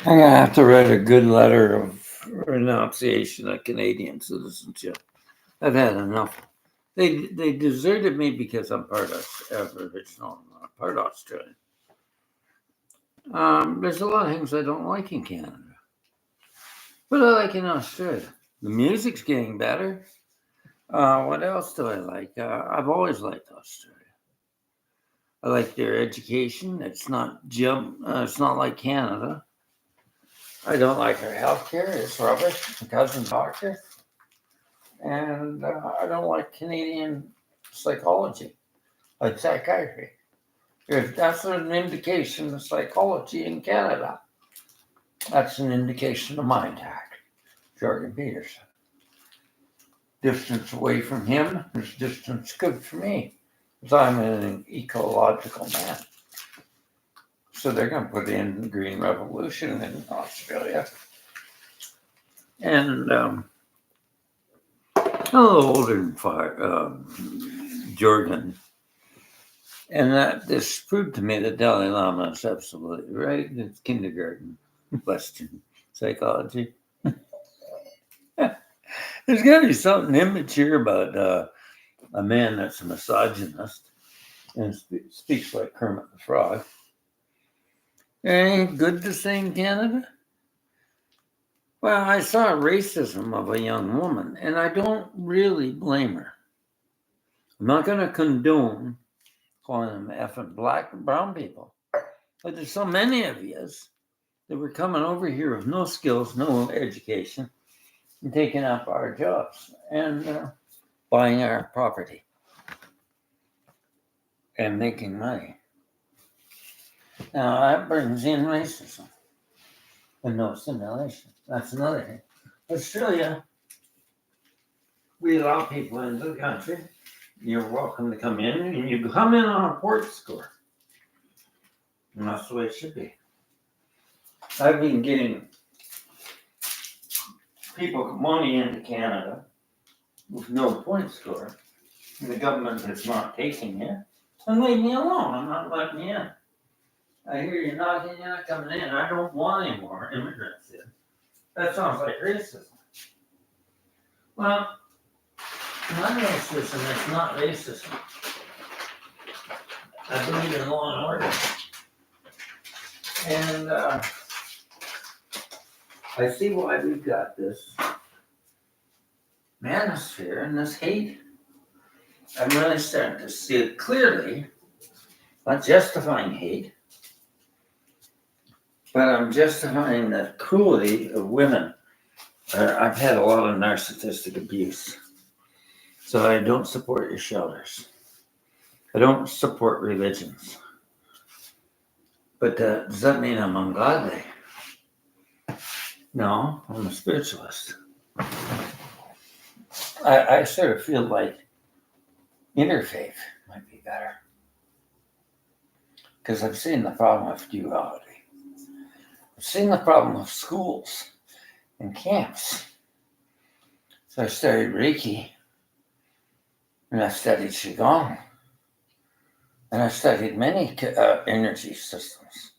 I'm gonna have to write a good letter of renunciation of Canadian citizenship. I've had enough. They deserted me because I'm part of Aboriginal, not part Australian. There's a lot of things I don't like in Canada, but I like in Australia. The music's getting better. What else do I like? I've always liked Australia. I like their education. It's not like Canada. I don't like their healthcare. It's rubbish. My cousin doctor. And I don't like Canadian psychology, like psychiatry. If that's an indication of psychology in Canada, that's an indication of mind hack. Jordan Peterson. Distance away from him is distance good for me, because I'm an ecological man. So they're going to put in the Green Revolution in Australia. And a little older than Jordan. And that this proved to me that Dalai Lama is absolutely right. It's kindergarten Western psychology. There's got to be something immature about a man that's a misogynist and speaks like Kermit the Frog. Ain't good to say in Canada? Well, I saw racism of a young woman, and I don't really blame her. I'm not going to condone calling them effing black and brown people. But there's so many of us that were coming over here with no skills, no education, and taking up our jobs and buying our property and making money. Now, that brings in racism and no assimilation. That's another thing. Australia, we allow people into the country. You're welcome to come in, and you come in on a port score. And that's the way it should be. I've been getting people money into Canada with no point score, and the government is not taking it. And leave me alone. I'm not letting you in. I hear you knocking, you're not coming in. I don't want any more immigrants in. That sounds like racism. Well, not racism, it's not racism. I believe in law and order. And I see why we've got this manosphere and this hate. I'm really starting to see it clearly, not justifying hate, but I'm justifying the cruelty of women. I've had a lot of narcissistic abuse, so I don't support your shelters. I don't support religions. But does that mean I'm ungodly? No, I'm a spiritualist. I sort of feel like interfaith might be better, because I've seen the problem of duality. I've seen the problem of schools and camps. So I studied Reiki, and I studied Qigong, and I studied many energy systems,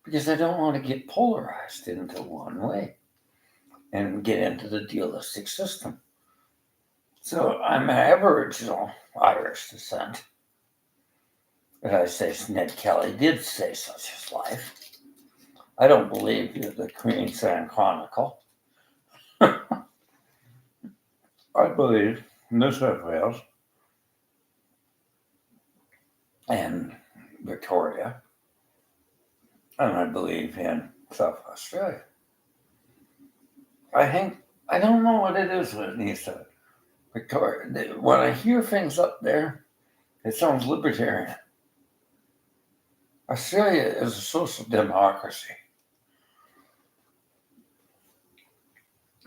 because I don't want to get polarized into one way and get into the dualistic system. So I'm Aboriginal Irish descent. As I say, Ned Kelly did say such his life. I don't believe the Queensland Chronicle. I believe New South Wales and Victoria, and I believe in South Australia. I don't know what it is with these Victoria. When I hear things up there, it sounds libertarian. Australia is a social democracy.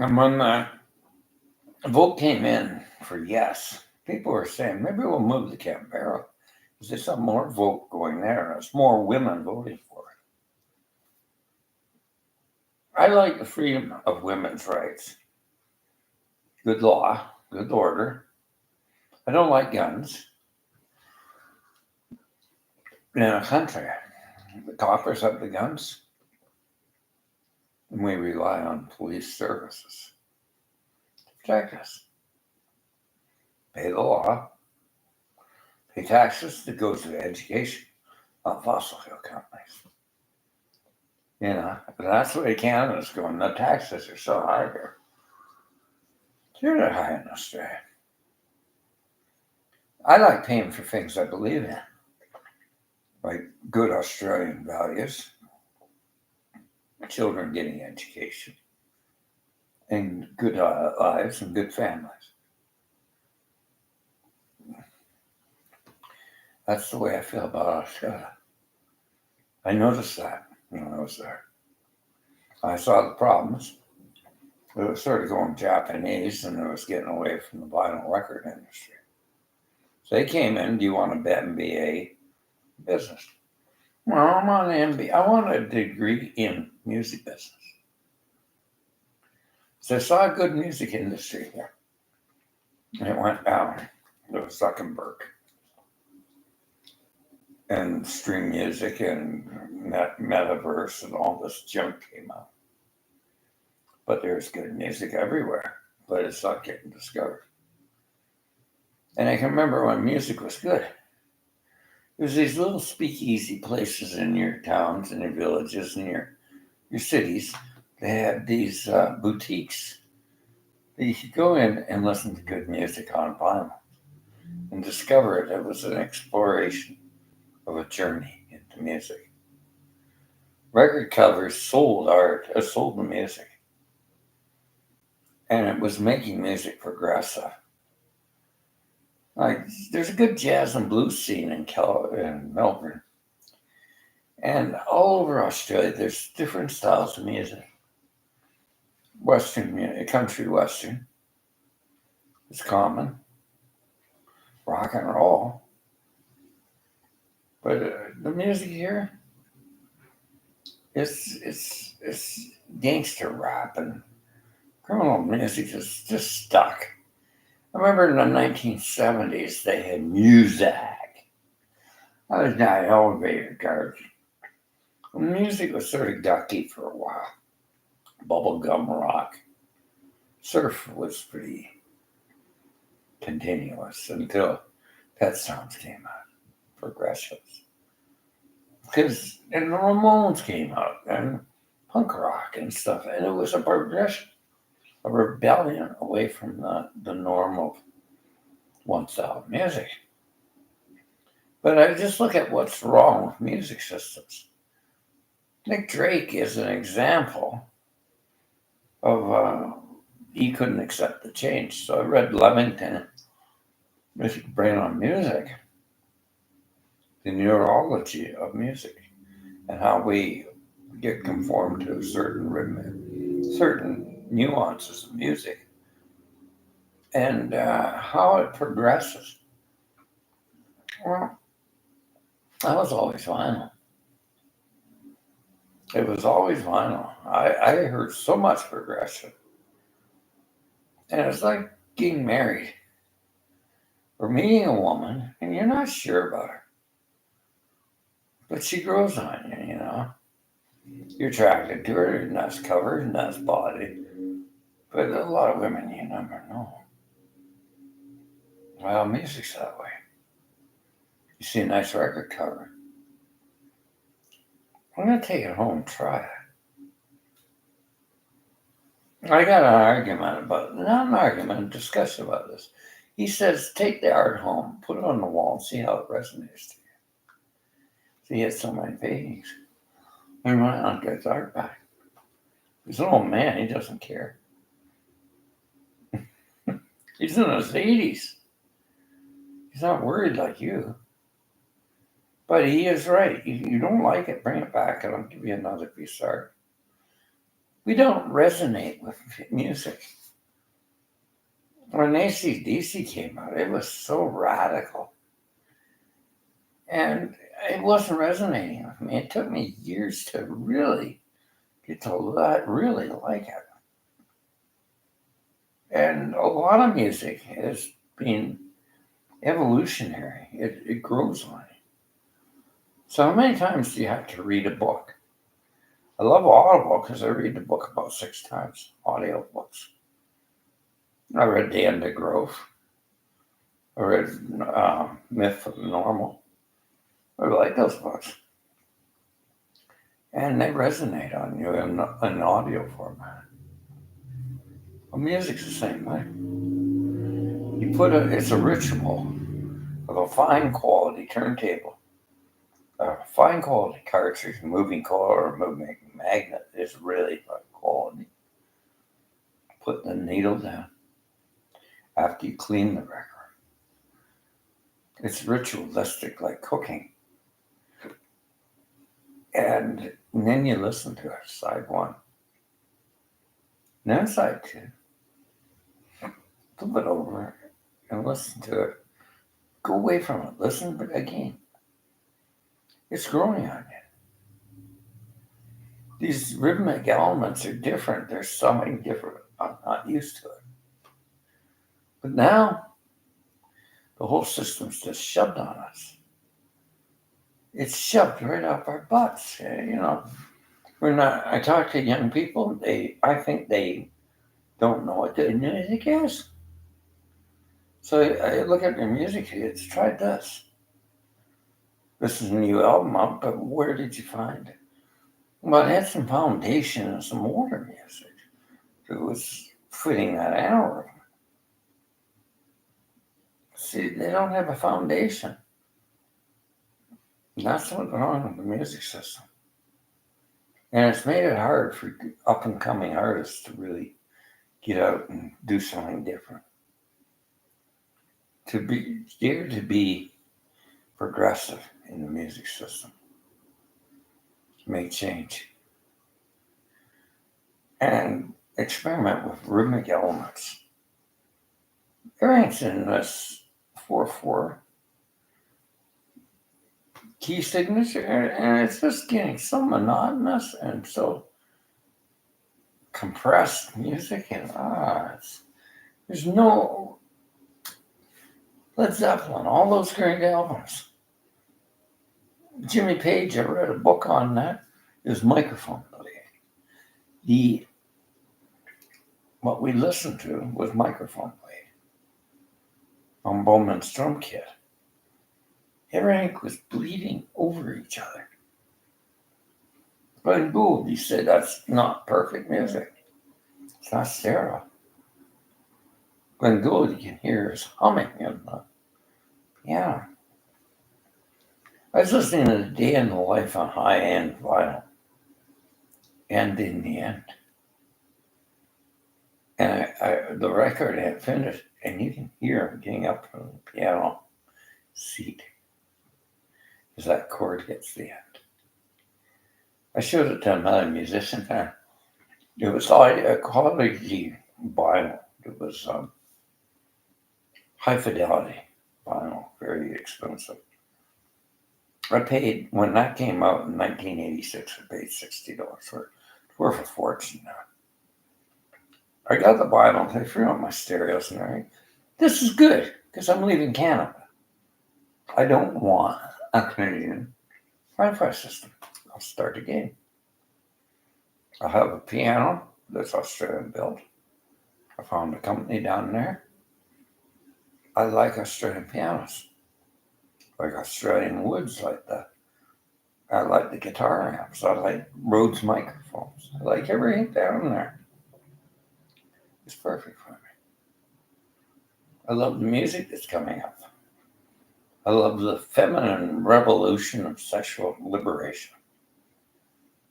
And when the vote came in for yes, people were saying, maybe we'll move to Canberra, because there's some more vote going there. There's more women voting for it. I like the freedom of women's rights. Good law, good order. I don't like guns. In a country, the coppers have the guns. And we rely on police services to protect us. Pay the law, pay taxes that goes to education, not fossil fuel companies. That's the way Canada's going. The taxes are so high here. They're not high in Australia. I like paying for things I believe in, like good Australian values, children getting education, and good lives and good families. That's the way I feel about Australia. I noticed that when I was there. I saw the problems. It was sort of going Japanese, and it was getting away from the vinyl record industry. So they came in, do you want a MBA business? Well, I'm on an MBA. I want a degree in music business. So I saw a good music industry here. And it went down. It was Zuckerberg. And stream music and metaverse and all this junk came out. But there's good music everywhere, but it's not getting discovered. And I can remember when music was good. There's these little speakeasy places in your towns and your villages and your cities. They had these boutiques that you could go in and listen to good music on vinyl and discover it. It was an exploration of a journey into music. Record covers sold art, sold the music. And it was making music progressive. Like, there's a good jazz and blues scene in Melbourne. And all over Australia, there's different styles of music. Western, country western is common. Rock and roll. But the music here, it's gangster rap and criminal music is just stuck. I remember in the 1970s, they had music. I was not elevator cars. The music was sort of ducky for a while. Bubblegum rock. Surf was pretty continuous until Pet Sounds came out. Progressives. And the Ramones came out and punk rock and stuff. And it was a progression, a rebellion away from the norm of one style of music. But I just look at what's wrong with music systems. Nick Drake is an example of he couldn't accept the change. So I read Levington, Mystic Brain on Music, the neurology of music, and how we get conformed to certain rhythm, certain nuances of music, and how it progresses. Well, that was always vinyl. It was always vinyl. I heard so much progression. And it's like getting married or meeting a woman and you're not sure about her. But she grows on you, You're attracted to her, nice cover, nice body. But a lot of women you never know. Well, music's that way. You see a nice record cover. I'm going to take it home and try it. I got an argument not an argument, a discussion about this. He says, take the art home, put it on the wall, and see how it resonates to you. So he has so many paintings. He might not get his art back. He's an old man, he doesn't care. He's in his 80s. He's not worried like you. But he is right. You don't like it, bring it back, and I'll give you another piece of art. We don't resonate with music. When AC/DC came out, it was so radical. And it wasn't resonating with me. It took me years to really get to really like it. And a lot of music has been evolutionary. It grows on you. So how many times do you have to read a book? I love Audible because I read the book about 6 times, audio books. I read The End of Growth. I read Myth of the Normal. I like those books. And they resonate on you in audio format. Well, music's the same way. It's a ritual of a fine quality turntable. A fine quality cartridge, moving coil or moving magnet is really high quality. Put the needle down after you clean the record. It's ritualistic like cooking. And then you listen to it, side one. And then side two. Flip it over and listen to it. Go away from it. Listen but again. It's growing on you. These rhythmic elements are different. There's something different. I'm not used to it. But now, the whole system's just shoved on us. It's shoved right up our butts. I talk to young people, I think they don't know what the music is. So I look at their music, it's try this. This is a new album out, but where did you find it? Well, it had some foundation and some older music. It was fitting that hour. See, they don't have a foundation. That's what's wrong with the music system. And it's made it hard for up and coming artists to really get out and do something different. To be progressive in the music system. Make change. And experiment with rhythmic elements. Everything's in this 4/4 key signature, and it's just getting so monotonous and so compressed music, and there's no Led Zeppelin, all those great albums. Jimmy Page, I read a book on that. It was microphone playing. What we listened to was microphone playing on Bowman's drum kit. Everything was bleeding over each other. Glenn Gould, he said that's not perfect music. It's not stereo. Glenn Gould, you can hear his humming in the piano. I was listening to The Day in the Life on high-end vinyl. And in the end. And the record had finished, and you can hear him getting up from the piano seat as that chord hits the end. I showed it to another musician there. It was a quality vinyl. It was high fidelity vinyl, very expensive. I paid, when that came out in 1986, I paid $60 for it. It's worth a fortune now. I got the vinyl, I threw out my stereos and everything. This is good, because I'm leaving Canada. I don't want a Canadian Wi-Fi system. I'll start again. I'll have a piano that's Australian built. I found a company down there. I like Australian pianos. Like Australian woods like that. I like the guitar amps. I like Rhodes microphones. I like everything down there. It's perfect for me. I love the music that's coming up. I love the feminine revolution of sexual liberation,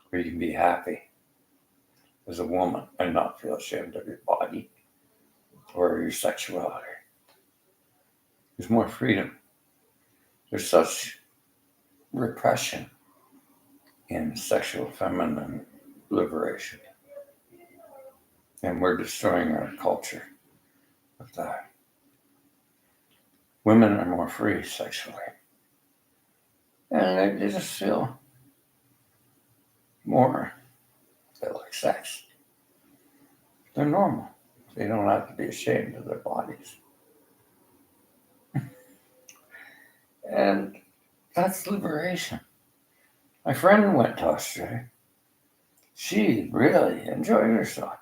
where you can be happy as a woman and not feel ashamed of your body or your sexuality. There's more freedom. There's such repression in sexual feminine liberation. And we're destroying our culture with that. Women are more free sexually. And they just feel more, they like sex. They're normal. They don't have to be ashamed of their bodies. And that's liberation. My friend went to Australia. She really enjoyed herself.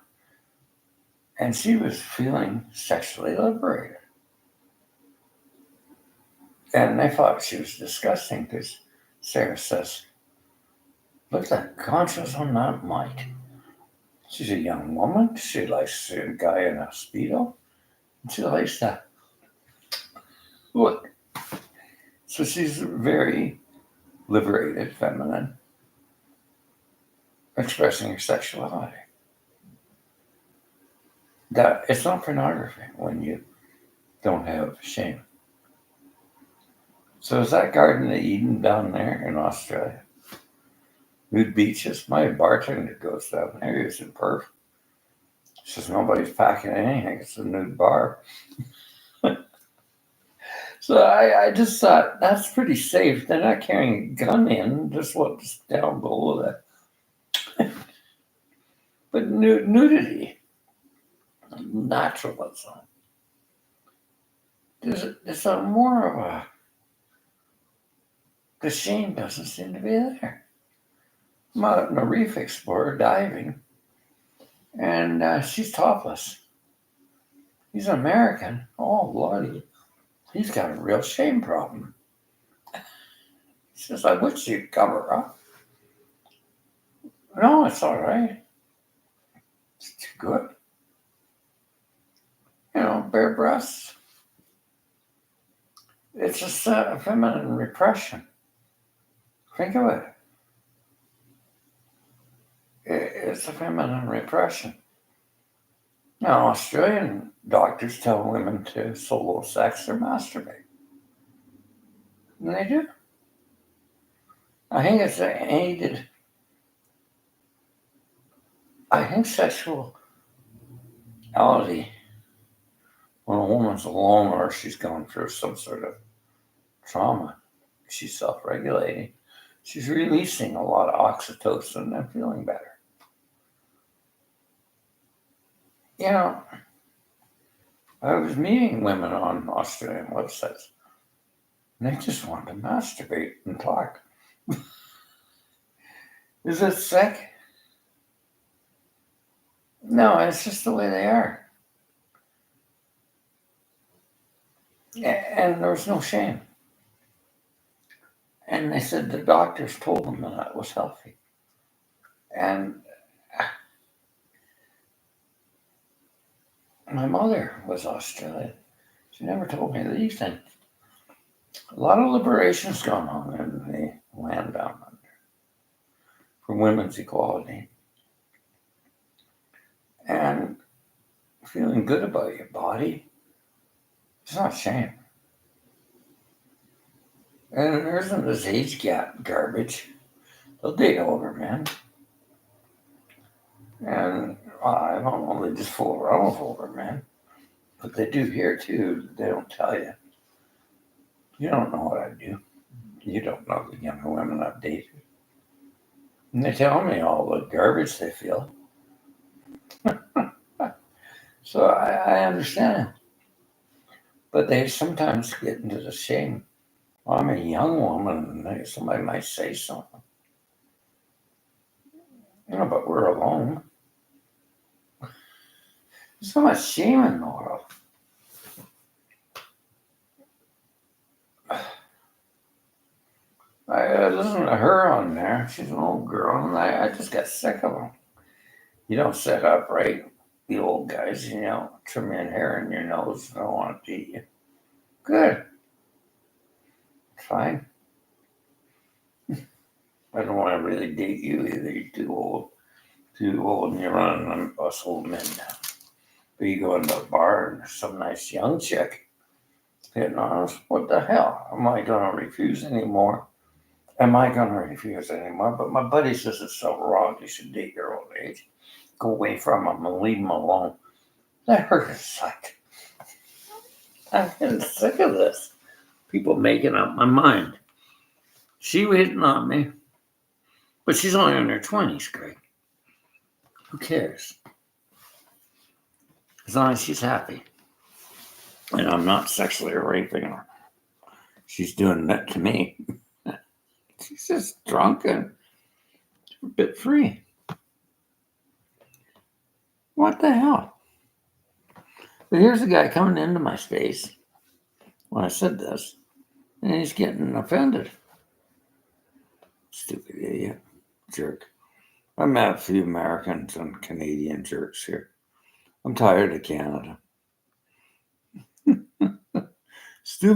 And she was feeling sexually liberated. And they thought she was disgusting because Sarah says, look at that conscience on that mic. She's a young woman. She likes a guy in a Speedo. And she likes that. Look. So she's very liberated, feminine, expressing her sexuality. That it's not pornography when you don't have shame. So is that Garden of Eden down there in Australia? Nude beaches. My bartender goes down there. He's in Perth. Says nobody's packing anything. It's a nude bar. So I just thought that's pretty safe. They're not carrying a gun in. Just what's down below that. But nudity, naturalism. There's a more of a. The shame doesn't seem to be there. I'm out in a reef explorer diving, and she's topless. He's an American. Oh, Lordy. He's got a real shame problem. He says, I wish you'd cover up. No, it's all right. It's too good. You know, bare breasts. It's just a feminine repression. Think of it. It's a feminine repression. Now, Australian doctors tell women to solo sex or masturbate. And they do. I think it's aided. I think sexuality, when a woman's alone or she's going through some sort of trauma, she's self-regulating. She's releasing a lot of oxytocin and feeling better. You know, I was meeting women on Australian websites, and they just want to masturbate and talk. Is it sick? No, it's just the way they are. And there was no shame. And they said the doctors told them that it was healthy. And my mother was Australian. She never told me these things. A lot of liberation's gone on in the land down under for women's equality. And feeling good about your body, it's not shame. And there isn't this age gap garbage. They'll date older men. And I don't know, they just fool around with older men. But they do here too. They don't tell you. You don't know what I do. You don't know the younger women I've dated. And they tell me all the garbage they feel. So I understand. But they sometimes get into the shame. Well, I'm a young woman and somebody might say something. You know, but we're alone. There's so much shame in the world. I listened to her on there. She's an old girl, and I just got sick of them. You don't sit upright, the old guys, you know, trim your hair in your nose. I don't want to eat you. Good. Fine. I don't want to really date you either. You're too old. Too old, and you're running us old men now. But you go into a bar and there's some nice young chick hitting on us. What the hell? Am I going to refuse anymore? Am I going to refuse anymore? But my buddy says it's so wrong. You should date your old age. Go away from them and leave them alone. That hurts like. I'm getting sick of this. People making up my mind. She was hitting on me, but she's only in her 20s, Greg. Who cares? As long as she's happy. And I'm not sexually raping her. She's doing that to me. She's just drunk and a bit free. what the hell? But here's a guy coming into my space when I said this, and he's getting offended. Stupid idiot. Jerk. I met a few Americans and Canadian jerks here. I'm tired of Canada. Stupid.